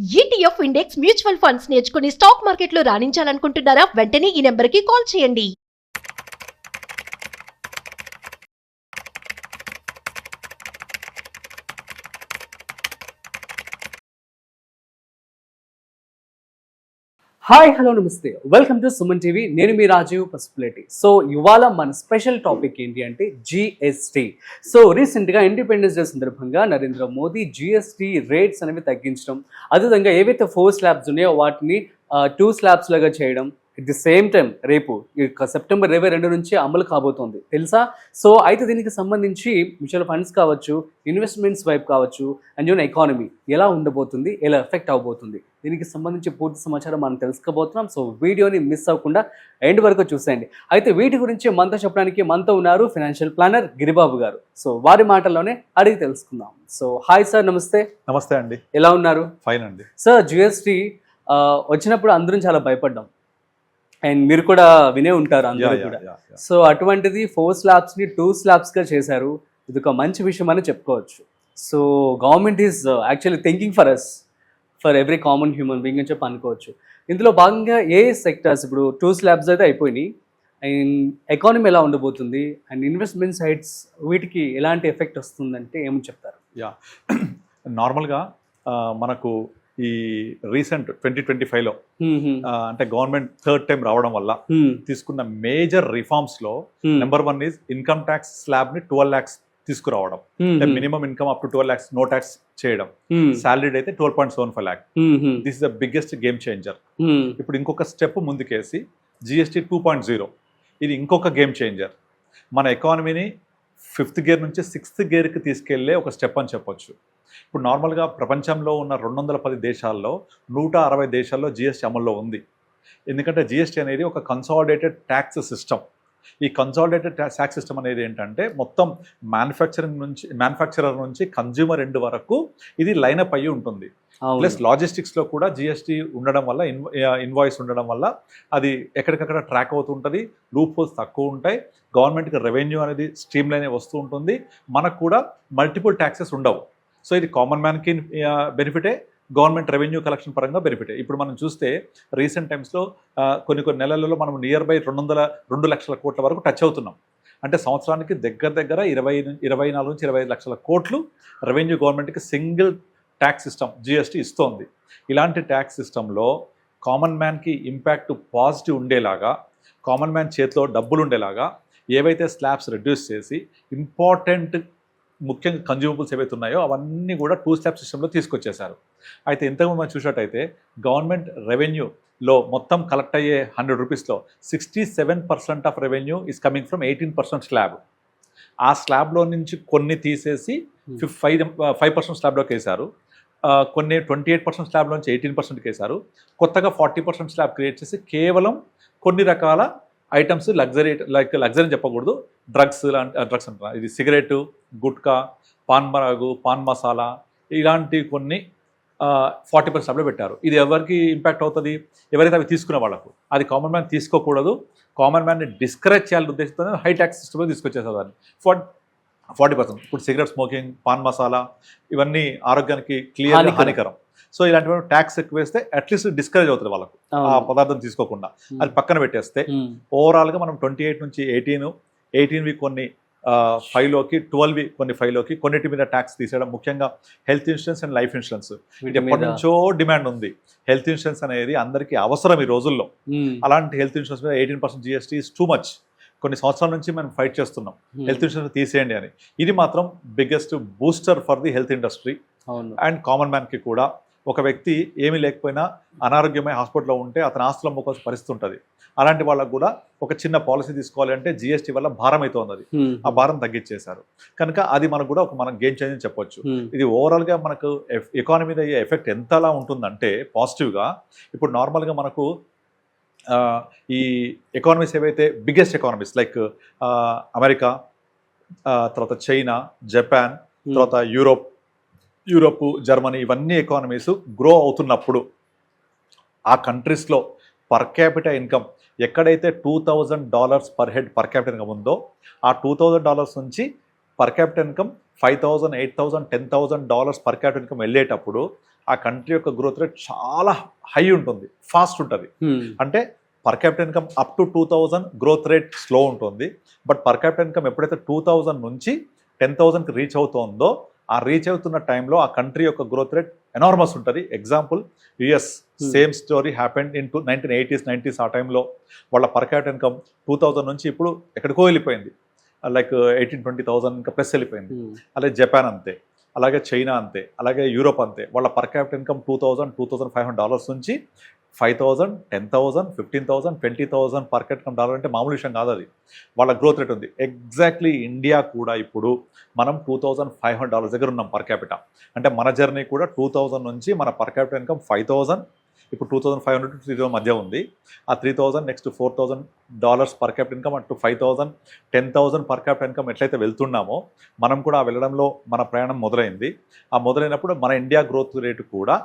ETF index mutual funds నేర్చుకుని stock మార్కెట్లో రాణించాలనుకుంటున్నారా? వెంటనే ఈ నెంబర్కి కాల్ చేయండి. హాయ్ హలో నమస్తే, వెల్కమ్ టు సుమన్ టీవీ. నేను మీ రాజీవ్ పసుపులేటి. సో ఇవాళ మన స్పెషల్ టాపిక్ ఏంటి అంటే జిఎస్టీ. సో రీసెంట్గా ఇండిపెండెన్స్ డే సందర్భంగా నరేంద్ర మోదీ జిఎస్టీ రేట్స్ అనేవి తగ్గించడం, అదేవిధంగా ఏవైతే 4 స్లాబ్స్ ఉన్నాయో వాటిని 2 స్లాబ్స్ లాగా చేయడం. ఎట్ ది సేమ్ టైం రేపు సెప్టెంబర్ 22 నుంచి అమలు కాబోతోంది, తెలుసా? సో అయితే దీనికి సంబంధించి మ్యూచువల్ ఫండ్స్ కావచ్చు, ఇన్వెస్ట్మెంట్స్ వైపు కావచ్చు, అండ్ ఎకానమీ ఎలా ఉండబోతుంది, ఎలా ఎఫెక్ట్ అవబోతుంది, దీనికి సంబంధించి పూర్తి సమాచారం మనం తెలుసుకోబోతున్నాం. సో వీడియోని మిస్ అవ్వకుండా ఎండ్ వరకు చూసేయండి. అయితే వీటి గురించి మనతో చెప్పడానికి మనతో ఉన్నారు ఫైనాన్షియల్ ప్లానర్ గిరిబాబు గారు. సో వారి మాటల్లోనే అడిగి తెలుసుకుందాం. సో హాయ్ సార్, నమస్తే. నమస్తే అండి. ఎలా ఉన్నారు? ఫైన్ అండి. సార్, జిఎస్టీ వచ్చినప్పుడు అందరం చాలా భయపడ్డాం, అండ్ మీరు కూడా వినే ఉంటారు అందరూ కూడా. సో అటువంటిది 4 స్లాబ్స్ని 2 స్లాబ్స్గా చేశారు. ఇది ఒక మంచి విషయం అని చెప్పుకోవచ్చు. So government is actually thinking for us, for every common human being అని చెప్పి అనుకోవచ్చు. ఇందులో భాగంగా ఏ సెక్టర్స్ ఇప్పుడు 2 స్లాబ్స్ అయితే అయిపోయినాయి, అండ్ ఎకానమీ ఎలా ఉండబోతుంది, అండ్ ఇన్వెస్ట్మెంట్ సైడ్స్ వీటికి ఎలాంటి ఎఫెక్ట్ వస్తుందంటే ఏమని చెప్తారు? నార్మల్గా మనకు ఈ రీసెంట్ 2025లో అంటే గవర్నమెంట్ థర్డ్ టైం రావడం వల్ల తీసుకున్న మేజర్ రిఫార్మ్స్ లో number 1 is income tax slab ని 12 lakhs తీసుకురావడం. Minimum income up to 12 lakhs no tax చేయడం. సాలరీడ్ అయితే 12.75 lakh. This is the biggest game changer. ఇప్పుడు ఇంకొక స్టెప్ ముందుకేసి జిఎస్టీ 2.0, ఇది ఇంకొక గేమ్ చేంజర్. మన ఎకానమీని 5th గేర్ నుంచి 6th గేర్కి తీసుకెళ్లే ఒక స్టెప్ అని చెప్పొచ్చు. ఇప్పుడు నార్మల్గా ప్రపంచంలో ఉన్న 210 దేశాల్లో 160 దేశాల్లో జిఎస్టీ అమల్లో ఉంది. ఎందుకంటే జిఎస్టీ అనేది ఒక కన్సాలిడేటెడ్ ట్యాక్స్ సిస్టమ్. ఈ కన్సాలిడేటెడ్ ట్యాక్స్ సిస్టమ్ అనేది ఏంటంటే మొత్తం మ్యానుఫ్యాక్చరర్ నుంచి కన్జ్యూమర్ ఎండ్ వరకు ఇది లైనప్ అయ్యి ఉంటుంది. ప్లస్ లాజిస్టిక్స్లో కూడా జిఎస్టీ ఉండడం వల్ల, ఇన్వాయిస్ ఉండడం వల్ల అది ఎక్కడికక్కడ ట్రాక్ అవుతుంటుంది. లూప్ హోల్స్ తక్కువ ఉంటాయి. గవర్నమెంట్కి రెవెన్యూ అనేది స్ట్రీమ్ లైన్ వస్తూ ఉంటుంది. మనకు కూడా మల్టిపుల్ ట్యాక్సెస్ ఉండవు. సో ఇది కామన్ మ్యాన్కి బెనిఫిటే, గవర్నమెంట్ రెవెన్యూ కలెక్షన్ పరంగా బెనిఫిటే. ఇప్పుడు మనం చూస్తే రీసెంట్ టైమ్స్లో కొన్ని నెలలలో మనం నియర్ బై 2 లక్షల కోట్ల వరకు టచ్ అవుతున్నాం. అంటే సంవత్సరానికి దగ్గర 24 నుంచి 25 లక్షల కోట్లు రెవెన్యూ గవర్నమెంట్కి సింగిల్ ట్యాక్స్ సిస్టమ్ జిఎస్టీ ఇస్తోంది. ఇలాంటి ట్యాక్స్ సిస్టంలో కామన్ మ్యాన్కి ఇంపాక్ట్ పాజిటివ్ ఉండేలాగా, కామన్ మ్యాన్ చేతిలో డబ్బులు ఉండేలాగా ఏవైతే స్లాబ్స్ రెడ్యూస్ చేసి ఇంపార్టెంట్ ముఖ్యంగా కన్జ్యూమబుల్స్ ఏవైతే ఉన్నాయో అవన్నీ కూడా 2 స్లాబ్ సిస్టంలో తీసుకొచ్చేశారు. అయితే ఇంతకుముందు మనం చూసినట్టయితే గవర్నమెంట్ రెవెన్యూలో మొత్తం కలెక్ట్ అయ్యే 100 రూపీస్లో 67% of revenue is coming from 18% slab. ఆ స్లాబ్లో నుంచి కొన్ని తీసేసి 5% స్లాబ్లోకి వేశారు. కొన్ని 28% స్లాబ్లోంచి 18%కి వేశారు. కొత్తగా 40% స్లాబ్ క్రియేట్ చేసి కేవలం కొన్ని రకాల ఐటమ్స్, లగ్జరీ చెప్పకూడదు, డ్రగ్స్ అంటారు, ఇది సిగరెట్, గుట్కా, పాన్ మరాగు, పాన్ మసాలా, ఇలాంటి కొన్ని 40% స్లాబ్లో పెట్టారు. ఇది ఎవరికి ఇంపాక్ట్ అవుతుంది? ఎవరైతే అవి తీసుకునే వాళ్ళకు. అది కామన్ మ్యాన్ తీసుకోకూడదు. కామన్ మ్యాన్ని డిస్కరేజ్ చేయాలని ఉద్దేశంతో హై ట్యాక్స్ సిస్టంలో తీసుకొచ్చేసారు దాన్ని 40%. ఇప్పుడు సిగరెట్ స్మోకింగ్, పాన్ మసాలా ఇవన్నీ ఆరోగ్యానికి క్లియర్ హానికరం. సో ఇలాంటి ట్యాక్స్ ఎక్కువ వేస్తే అట్లీస్ట్ డిస్కరేజ్ అవుతుంది వాళ్ళకు ఆ పదార్థం తీసుకోకుండా. అది పక్కన పెట్టేస్తే ఓవరాల్గా మనం 28 నుంచి 18 కొన్ని 5లోకి, 12 కొన్ని 5లోకి, కొన్నిటి మీద ట్యాక్స్ తీసేయడం. ముఖ్యంగా health insurance and life insurance ఎప్పటి నుంచో డిమాండ్ ఉంది. హెల్త్ ఇన్సూరెన్స్ అనేది అందరికీ అవసరం ఈ రోజుల్లో. అలాంటి హెల్త్ ఇన్సూరెన్స్ మీద 18% జిఎస్టీ ఇస్ టూ మచ్. కొన్ని సంవత్సరాల నుంచి మనం ఫైట్ చేస్తున్నాం హెల్త్ ఇన్సూరెన్స్ తీసేయండి అని. ఇది మాత్రం biggest booster for the health industry and common మ్యాన్కి కూడా. ఒక వ్యక్తి ఏమీ లేకపోయినా అనారోగ్యమై హాస్పిటల్లో ఉంటే అతని ఆస్తులు అమ్ముకోవాల్సిన పరిస్థితి ఉంటుంది. అలాంటి వాళ్ళకు కూడా ఒక చిన్న పాలసీ తీసుకోవాలి అంటే జిఎస్టీ వల్ల భారం అవుతుంది. అది ఆ భారం తగ్గించేశారు కనుక అది మనకు కూడా ఒక మనం గేమ్ చేంజ్ అని చెప్పొచ్చు. ఇది ఓవరాల్గా మనకు ఎకానమీ మీద అయ్యే ఎఫెక్ట్ ఎంతలా ఉంటుందంటే పాజిటివ్గా, ఇప్పుడు నార్మల్గా మనకు ఈ ఎకానమీస్ ఏవైతే బిగ్గెస్ట్ ఎకానమీస్ లైక్ అమెరికా, తర్వాత చైనా, జపాన్, తర్వాత యూరోప్, జర్మనీ, ఇవన్నీ ఎకానమీస్ గ్రో అవుతున్నప్పుడు ఆ కంట్రీస్లో పర్ క్యాపిటల్ ఇన్కమ్ ఎక్కడైతే $2,000 per head per capital income ఉందో ఆ $2,000 నుంచి per capital income $5,000, $8,000, $10,000 per capital income వెళ్ళేటప్పుడు ఆ కంట్రీ యొక్క గ్రోత్ రేట్ చాలా హై ఉంటుంది, ఫాస్ట్ ఉంటుంది. అంటే per capital income up to 2000 growth rate slow ఉంటుంది. బట్ పర్ క్యాపిటల్ ఇన్కమ్ ఎప్పుడైతే 2000 నుంచి 10,000కి రీచ్ అవుతుందో, ఆ రీచ్ అవుతున్న టైంలో ఆ కంట్రీ యొక్క గ్రోత్ రేట్ ఎనార్మస్ ఉంటుంది. Example US, same story happened in 1980s 90s. ఆ టైంలో వాళ్ళ పర్ క్యాపిటల్ ఇన్కమ్ 2000 నుంచి ఇప్పుడు ఎక్కడికో వెళ్ళిపోయింది, లైక్ 18-20,000 ఇంకా ప్లస్ వెళ్ళిపోయింది. అలాగే జపాన్ అంతే, అలాగే చైనా అంతే, అలాగే యూరోప్ అంతే. వాళ్ళ పర్ క్యాపిటల్ ఇన్కమ్ $2,000-$2,500 నుంచి 5,000, 10,000, 15,000, 20,000 పర్ క్యాపిటల్ ఇన్కమ్ డాలర్ అంటే మామూలు విషయం కాదు. అది వాళ్ళ గ్రోత్ రేట్ ఉంది. ఎగ్జాక్ట్లీ ఇండియా కూడా ఇప్పుడు మనం $2,500 దగ్గర ఉన్నాం పర్ క్యాపిటల్. అంటే మన జర్నీ కూడా 2000 నుంచి మన పర్ క్యాపిటల్ ఇన్కమ్ 5,000, ఇప్పుడు 2,500 to 3,000 మధ్య ఉంది. ఆ 3,000 నెక్స్ట్ $4,000 పర్ క్యాపిటల్ ఇన్కమ్, అటు 5,000, 10,000 పర్ క్యాపిటల్ ఇన్కమ్ ఎట్లయితే వెళ్తున్నామో మనం కూడా ఆ వెళ్ళడంలో మన ప్రయాణం మొదలైంది. ఆ మొదలైనప్పుడు మన ఇండియా గ్రోత్ రేటు కూడా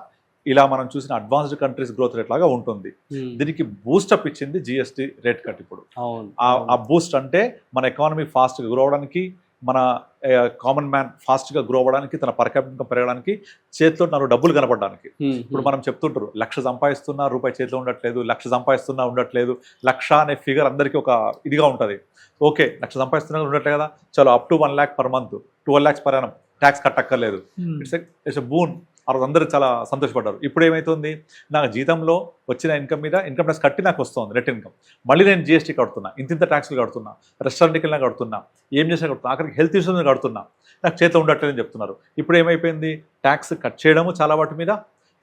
ఇలా మనం చూసిన అడ్వాన్స్డ్ కంట్రీస్ గ్రోత్ రేట్ లాగా ఉంటుంది. దీనికి బూస్టప్ ఇచ్చింది జిఎస్టీ రేట్ కట్. ఇప్పుడు ఆ బూస్ట్ అంటే మన ఎకానమీ ఫాస్ట్గా గ్రో అవడానికి, మన కామన్ మ్యాన్ ఫాస్ట్గా గ్రో అవ్వడానికి, తన పర్ క్యాపిటల్ ఇన్కమ్ పెరగడానికి, చేతిలో 4 డబ్బులు కనపడడానికి. ఇప్పుడు మనం చెప్తుంటారు 1,00,000 సంపాదిస్తున్నా రూపాయి చేతిలో ఉండట్లేదు, 1,00,000 సంపాదిస్తున్నా ఉండట్లేదు. 1,00,000 అనే ఫిగర్ అందరికీ ఒక ఇదిగా ఉంటుంది. ఓకే, 1,00,000 సంపాదిస్తున్నా ఉండట్లేదు కదా, చలో up to 1 lakh per month, 12 lakhs per annum, tax కట్టక్కర్లేదు. It's a boon. ఆ రోజు అందరూ చాలా సంతోషపడ్డారు. ఇప్పుడు ఏమవుతుంది, నాకు జీతంలో వచ్చిన ఇన్కమ్ మీద ఇన్కమ్ ట్యాక్స్ కట్టి నాకు వస్తుంది నెట్ ఇన్కమ్, మళ్ళీ నేను జిఎస్టీ కడుతున్నా, ఇంత ట్యాక్స్లు కడుతున్నా, రెస్టారెంట్కి వెళ్ళినా కడుతున్నా, ఏం చేసినా కడుతున్నా, అక్కడికి హెల్త్ ఇన్సూరెన్స్ కడుతున్నా, నాకు చేతిలో ఉండట్లేదని చెప్తున్నారు. ఇప్పుడు ఏమైపోయింది, ట్యాక్స్ కట్ చేయడము చాలా వాటి మీద,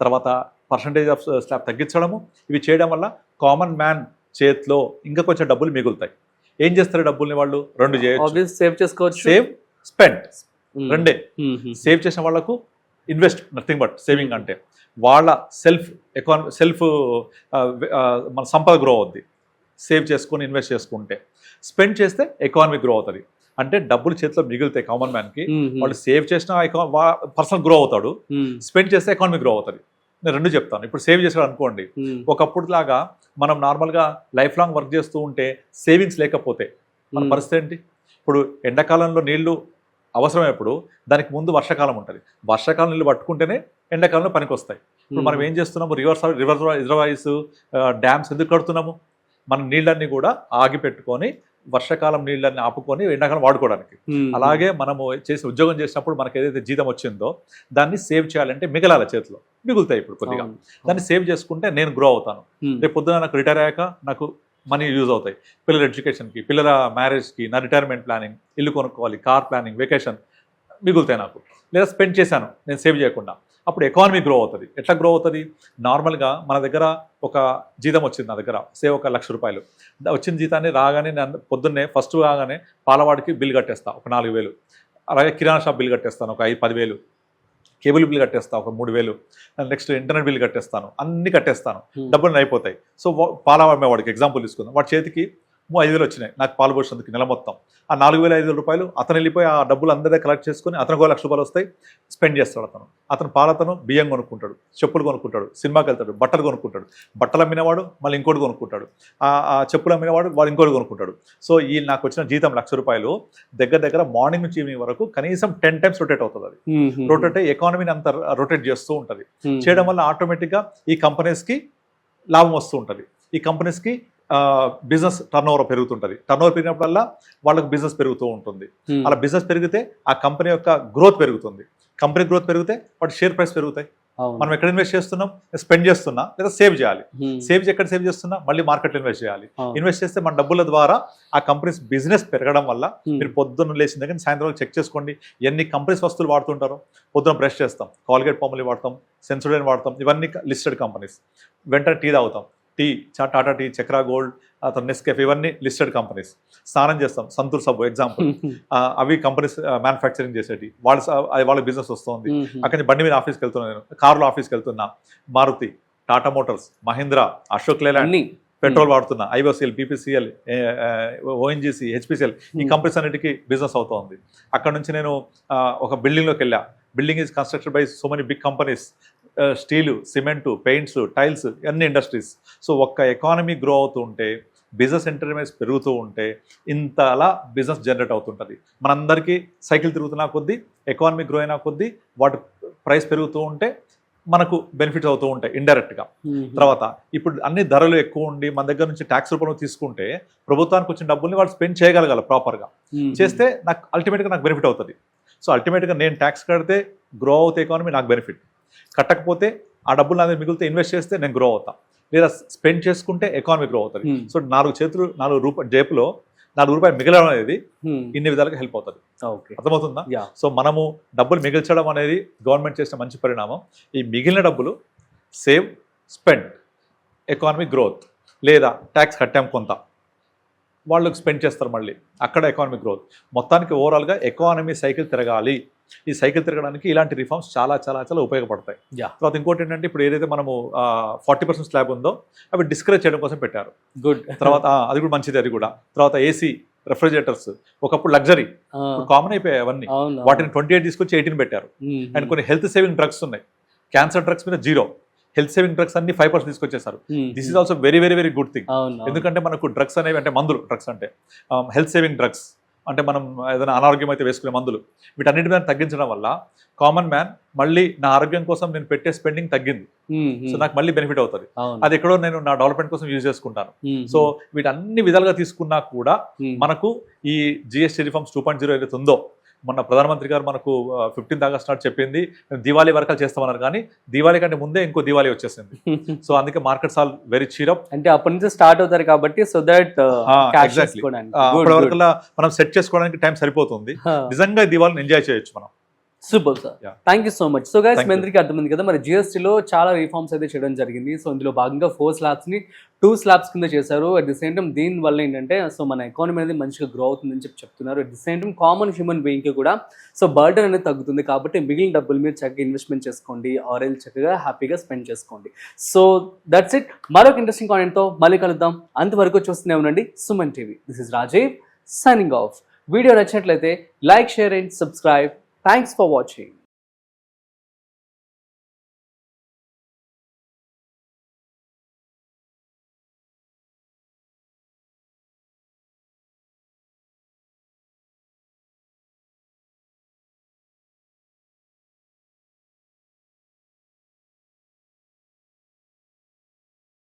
తర్వాత పర్సంటేజ్ ఆఫ్ స్లాబ్ తగ్గించడము, ఇవి చేయడం వల్ల కామన్ మ్యాన్ చేతిలో ఇంకా కొంచెం డబ్బులు మిగులుతాయి. ఏం చేస్తారు డబ్బుల్ని వాళ్ళు? 2 చేయొచ్చు, సేవ్ చేసుకోవచ్చు, సేవ్, స్పెండ్, రెండే. సేవ్ చేసిన వాళ్ళకు ఇన్వెస్ట్, నథింగ్ బట్ సేవింగ్. అంటే వాళ్ళ సెల్ఫ్ మన సంపద గ్రో అవుద్ది. సేవ్ చేసుకొని ఇన్వెస్ట్ చేసుకుంటే, స్పెండ్ చేస్తే ఎకానమీ గ్రో అవుతుంది. అంటే డబ్బులు చేతిలో మిగులుతాయి కామన్ మ్యాన్కి. వాళ్ళు సేవ్ చేసిన పర్సనల్ గ్రో అవుతాడు, స్పెండ్ చేస్తే ఎకానమీ గ్రో అవుతుంది. నేను 2 చెప్తాను. ఇప్పుడు సేవ్ చేసాడు అనుకోండి, ఒకప్పుడు లాగా మనం నార్మల్గా లైఫ్ లాంగ్ వర్క్ చేస్తూ ఉంటే సేవింగ్స్ లేకపోతే మన పరిస్థితి ఏంటి? ఇప్పుడు ఎండాకాలంలో నీళ్లు అవసరమైనప్పుడు దానికి ముందు వర్షాకాలం ఉంటుంది. వర్షాకాలం నీళ్ళు పట్టుకుంటేనే ఎండాకాలంలో పనికి వస్తాయి. ఇప్పుడు మనం ఏం చేస్తున్నాము, రిజర్వాయర్స్, డ్యామ్స్ ఎందుకు కడుతున్నాము? మన నీళ్ళన్నీ కూడా ఆగిపెట్టుకొని వర్షాకాలం నీళ్ళన్నీ ఆపుకొని ఎండాకాలం వాడుకోవడానికి. అలాగే మనము చేసి ఉద్యోగం చేసినప్పుడు మనకు ఏదైతే జీతం వచ్చిందో దాన్ని సేవ్ చేయాలంటే మిగలాల చేతిలో మిగులుతాయి. ఇప్పుడు కొద్దిగా దాన్ని సేవ్ చేసుకుంటే నేను గ్రో అవుతాను. రేపు పొద్దున నాకు రిటైర్ అయ్యాక నాకు మనీ యూజ్ అవుతాయి, పిల్లల ఎడ్యుకేషన్కి, పిల్లల మ్యారేజ్కి, నా రిటైర్మెంట్ ప్లానింగ్, ఇల్లు కొనుక్కోవాలి, కార్ ప్లానింగ్, వెకేషన్ మిగులుతాయి నాకు. లేదా స్పెండ్ చేశాను నేను సేవ్ చేయకుండా, అప్పుడు ఎకానమీ గ్రో అవుతుంది. ఎట్లా గ్రో అవుతుంది? నార్మల్గా మన దగ్గర ఒక జీతం వచ్చింది, నా దగ్గర సేవ్ ఒక ₹1,00,000 వచ్చిన జీతాన్ని రాగానే నేను పొద్దున్నే ఫస్ట్ రాగానే పాలవాడికి బిల్ కట్టేస్తాను ఒక 4,000, అలాగే కిరాణా షాప్ బిల్ కట్టేస్తాను ఒక 10,000, కేబుల్ బిల్ కట్టేస్తాను ఒక 3,000, నెక్స్ట్ ఇంటర్నెట్ బిల్ కట్టేస్తాను, అన్ని కట్టేస్తాను, డబ్బులు అయిపోతాయి. సో పాల అమ్మేవాడికి ఎగ్జాంపుల్ తీసుకుందాం, వాడి చేతికి 5,000 వచ్చినాయి నాకు పాలు పోసినందుకు నెల మొత్తం. ఆ ₹4,500 అతను వెళ్ళిపోయి ఆ డబ్బులు అందరిదే కలెక్ట్ చేసుకొని అతనికి ₹1,00,000 వస్తాయి, స్పెండ్ చేస్తాడు. అతను పాలతను బియ్యం కొనుక్కుంటాడు, చెప్పులు కొనుక్కుంటాడు, సినిమాకి వెళ్తాడు, బట్టలు కొనుక్కుంటాడు, బట్టలు అమ్మినవాడు మళ్ళీ ఇంకోటి కొనుక్కుంటాడు, ఆ చెప్పులు అమ్మినవాడు వాడు ఇంకోటి కొనుక్కుంటాడు. సో ఈ నాకు వచ్చిన జీతం ₹1,00,000 దగ్గర మార్నింగ్ నుంచి ఈవినింగ్ వరకు కనీసం 10 times రొటేట్ అవుతుంది. అది రొటేట్ అయ్యి ఎకానమీని అంత రొటేట్ చేస్తూ ఉంటుంది. చేయడం వల్ల ఆటోమేటిక్గా ఈ కంపెనీస్కి లాభం వస్తూ ఉంటుంది. ఈ కంపెనీస్కి బిజినెస్ టర్న్ ఓవర్ పెరుగుతుంటుంది. టర్న్ ఓవర్ పెరిగినప్పుడల్లా వాళ్ళకి బిజినెస్ పెరుగుతూ ఉంటుంది. అలా బిజినెస్ పెరిగితే ఆ కంపెనీ యొక్క గ్రోత్ పెరుగుతుంది. కంపెనీ గ్రోత్ పెరిగితే వాటి షేర్ ప్రైస్ పెరుగుతాయి. మనం ఎక్కడ ఇన్వెస్ట్ చేస్తున్నాం? స్పెండ్ చేస్తున్నా లేదా సేవ్ చేయాలి. ఎక్కడ సేవ్ చేస్తున్నా? మళ్ళీ మార్కెట్లో ఇన్వెస్ట్ చేయాలి. ఇన్వెస్ట్ చేస్తే మన డబ్బుల ద్వారా ఆ కంపెనీస్ బిజినెస్ పెరగడం వల్ల మీరు పొద్దున్న లేచిన దగ్గర సాయంత్రం చెక్ చేసుకోండి ఎన్ని కంపెనీస్ వస్తువులు వాడుతుంటారో. పొద్దున్న బ్రష్ చేస్తాం, కాల్గేట్ పాములు వాడతాం, సెన్సోడైన్ వాడతాం, ఇవన్నీ లిస్టెడ్ కంపెనీస్. వెంటనే టీ తాగుతాం, టాటా టీ, చక్రా గోల్డ్, అతను నెస్కేఫ్, ఇవన్నీ లిస్టెడ్ కంపెనీస్. స్నానం చేస్తాం, సంతూర్ సబ్బు ఎగ్జాంపుల్, అవి కంపెనీస్ మ్యానుఫ్యాక్చరింగ్ చేసేటి. వాళ్ళ బిజినెస్ వస్తుంది. అక్కడి బండి మీద ఆఫీస్కి వెళ్తున్నా, నేను కార్లో ఆఫీస్కి వెళ్తున్నా, Maruti, Tata motors, Mahindra, Ashok Leyland, petrol వాడుతున్నా, ఐఓసిఎల్, బీపీసీఎల్, ఓఎన్జీసీ, హెచ్పిసిఎల్, ఈ కంపెనీస్ అన్నిటికీ బిజినెస్ అవుతుంది. అక్కడ నుంచి నేను ఒక బిల్డింగ్లోకి వెళ్ళా. Building is constructed by so many big companies, steel, cement, paints, tiles, అన్ని ఇండస్ట్రీస్. సో ఒక్క ఎకానమీ గ్రో అవుతూ ఉంటే, బిజినెస్ ఎంటర్ప్రైజ్ పెరుగుతూ ఉంటే ఇంత అలా బిజినెస్ జనరేట్ అవుతుంటుంది. మనందరికీ సైకిల్ తిరుగుతున్న కొద్దీ, ఎకానమీ గ్రో అయినా కొద్దీ, వాటి ప్రైస్ పెరుగుతూ ఉంటే మనకు బెనిఫిట్స్ అవుతూ ఉంటాయి ఇండైరెక్ట్గా. తర్వాత ఇప్పుడు అన్ని ధరలు ఎక్కువ ఉండి మన దగ్గర నుంచి ట్యాక్స్ రూపంలో తీసుకుంటే ప్రభుత్వానికి వచ్చిన డబ్బుల్ని వాళ్ళు స్పెండ్ చేయగలగాలి ప్రాపర్గా. చేస్తే నాకు అల్టిమేట్గా నాకు బెనిఫిట్ అవుతుంది. సో అల్టిమేట్గా నేను ట్యాక్స్ కడితే గ్రో అవుతే ఎకానమీ నాకు బెనిఫిట్, కట్టకపోతే ఆ డబ్బులు నా దగ్గర మిగిలితే ఇన్వెస్ట్ చేస్తే నేను గ్రో అవుతా, లేదా స్పెండ్ చేసుకుంటే ఎకానమీ గ్రో అవుతుంది. సో 4 రూపాయలు జేబులో 4 రూపాయలు మిగలడం అనేది ఇన్ని విధాలుగా హెల్ప్ అవుతుంది. అర్థమవుతుందా? సో మనము డబ్బులు మిగిల్చడం అనేది గవర్నమెంట్ చేసిన మంచి పరిణామం. ఈ మిగిలిన డబ్బులు సేవ్, స్పెండ్, ఎకానమీ గ్రోత్, లేదా ట్యాక్స్ కట్టాం కొంత వాళ్ళకి స్పెండ్ చేస్తారు, మళ్ళీ అక్కడ ఎకానమీ గ్రోత్. మొత్తానికి ఓవరాల్గా ఎకానమీ సైకిల్ తిరగాలి. ఈ సైకిల్ తిరగడానికి ఇలాంటి రిఫార్మ్స్ చాలా చాలా చాలా ఉపయోగపడతాయి. తర్వాత ఇంకోటి ఏంటంటే ఇప్పుడు ఏదైతే మనము 40% స్లాబ్ ఉందో అవి డిస్కరేజ్ చేయడం కోసం పెట్టారు. గుడ్. తర్వాత అది కూడా మంచిది. అది కూడా తర్వాత ఏసీ, రెఫ్రిజిరేటర్స్ ఒకప్పుడు లగ్జరీ, కామన్ అయిపోయాయి అవన్నీ. వాటిని 28 తీసుకొచ్చి 18 పెట్టారు. అండ్ కొన్ని హెల్త్ సేవింగ్ డ్రగ్స్ ఉన్నాయి. క్యాన్సర్ డ్రగ్స్ మీద 0, హెల్త్ సేవింగ్ డ్రగ్స్ అన్ని 5% తీసుకొచ్చేసారు. This is also very very very good thing. ఎందుకంటే మనకు డ్రగ్స్ అనేవి అంటే మందులు, డ్రగ్స్ అంటే హెల్త్ సేవింగ్ డ్రగ్స్ అంటే మనం ఏదైనా అనారోగ్యం అయితే వేసుకునే మందులు, వీటన్నిటి మీద తగ్గించడం వల్ల కామన్ మ్యాన్ మళ్ళీ నా ఆరోగ్యం కోసం నేను పెట్టే స్పెండింగ్ తగ్గింది. సో నాకు మళ్ళీ బెనిఫిట్ అవుతుంది. అది ఎక్కడో నేను నా డెవలప్మెంట్ కోసం యూజ్ చేసుకుంటాను. సో వీటన్ని విధాలుగా తీసుకున్నా కూడా మనకు ఈ జిఎస్టీ రిఫార్మ్స్ 2.0 ఏదైతే ఉందో, మొన్న ప్రధానమంత్రి గారు మనకు 15th ఆగస్ట్ నాడు చెప్పింది దివాళీ వరకు చేస్తామన్నారు, కానీ దివాళీ కంటే ముందే ఇంకో దివాళీ వచ్చేసింది. సో అందుకే మార్కెట్స్ ఆల్ వెరీ చీరప్. అంటే అప్పటి నుంచి స్టార్ట్ అవుతారు కాబట్టి సో దట్ అప్పటి వరకు మనం సెట్ చేసుకోవడానికి టైం సరిపోతుంది. నిజంగా దివాళీని ఎంజాయ్ చేయొచ్చు మనం. Super sir, thank you so much. So guys, మీ అందరికీ అర్థమైంది కదా, మరి జిఎస్టీలో చాలా రిఫార్మ్స్ అయితే చేయడం జరిగింది. సో ఇందులో భాగంగా 4 స్లాబ్స్ని 2 స్లాబ్స్ కింద చేశారు. అట్ ది సేమ్ టైం దీని వల్ల ఏంటంటే సో మన ఎకానమీ అనేది మంచిగా గ్రో అవుతుందని చెప్తున్నారు. At the same time common human బీయింగ్కి కూడా సో బర్డెన్ అనేది తగ్గుతుంది. కాబట్టి మిగిలిన డబ్బులు మీరు చక్కగా ఇన్వెస్ట్మెంట్ చేసుకోండి, ఆరెల్ చక్కగా హ్యాపీగా స్పెండ్ చేసుకోండి. So that's it. మరొక ఇంట్రెస్టింగ్ కాంటెంట్తో మళ్ళీ కలుద్దాం. అంతవరకు చూస్తూనే ఉండండి Suman TV. This is Rajiv signing off. Video నచ్చినట్లయితే like, share and subscribe. Thanks for watching.